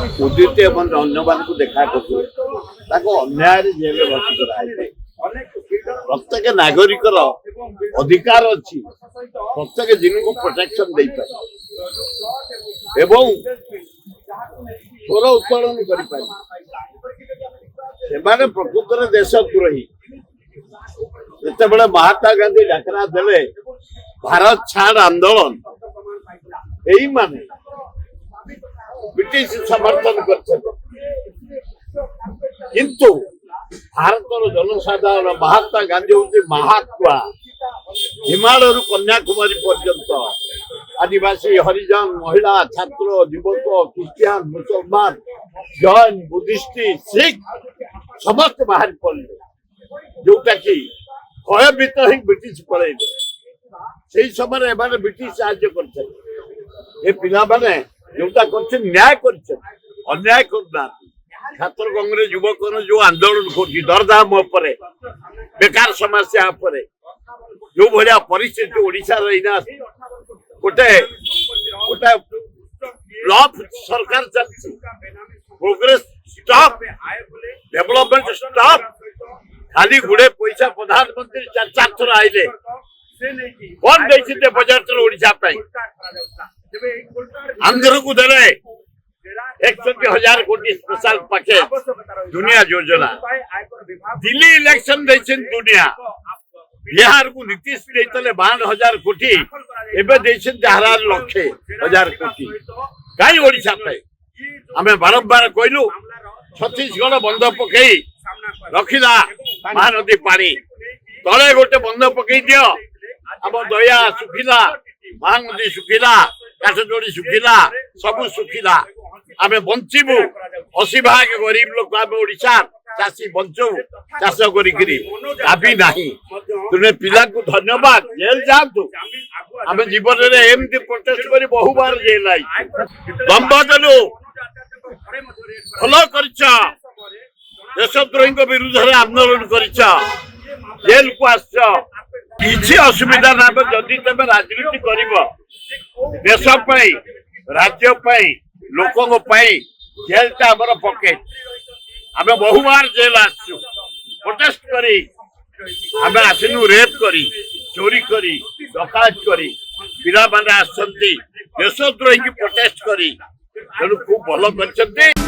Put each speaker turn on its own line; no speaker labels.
उदित एवं अन्य को देखा अन्याय जेल भर्ती कराई प्रत्येक नागरिक अधिकार अच्छी प्रत्येक दिन को प्रोटेक्शन दे पारे स्वर उत्तोलन कर प्रकृत में देशद्रोही जिते महात्मा गांधी डाकरा देले भारत छाड़ आंदोलन यही माने ब्रिटिश समर्थन किंतु भारत जनसाधारण महात्मा गांधी हूँ महात्मा हिमालय कन्याकुमारी पर्यंत आदिवासी हरिजन महिला छात्र युवक क्रिश्चियन मुसलमान जैन बुद्धिस्ट सिख समस्त बाहर पड़े जोटा कि भयभीत ही ब्रिटिश पलैले से समय ब्रिटिश साहाଯ୍य कर जोटा कर न्याय कर अन्याय करना छात्र कांग्रेस युवक जो आंदोलन कर दरदाम बेकार समस्या जो भाया परिस्थिति ओडिशा रहीना गोटे गोटे फ्लॉप सरकार चलती प्रोग्रेस स्टॉप डेवलपमेंट स्टॉप खाली गुड़े पैसा प्रधानमंत्री चार चार थर आइले कौन देखते बजट ओडिशा आंध्र को दे 1,000 कोटी स्पेशल पैकेज दुनिया योजना दिल्ली इलेक्शन दुनिया बिहार को नीतीश देते 52,000 कोटी एवं लक्षे 1,000 कोटी कहीं ओडिशा आम बारंबार कहलु छत्तीसगढ़ बंध पकई रखिला महानदी पानी तले गोटे बंध पकई दियो आम दया सुखिला महानदी सुखिला काठजोड़ी सुखिला सबू सुखिला आमे बंचीबू 80 भाग गरीब लोग आमे ओडिशा चाषी बंचू चाष करी दाबी नहीं तुने पिला को धन्यवाद जेल जातु आमे जीवन रे एमती प्रोटेस्ट करी बहु बार जेल आई दंभ देलु भलो करछ देशद्रोही विरुद्ध रे आंदोलन करछ जेल को आछ किसी असुविधा ना जदि तमे राजनीति करिवो देश पाई राज्य पाई लोकों पाई जेल टा हमर पॉकेट आमे बहु बार जेल आसु प्रोटेस्ट करी आमे आसिनु रेप करी चोरी करी डकायत करी पिला माने आसंती देशद्रोही की प्रोटेस्ट करी तेणु खूब भलो करछंती।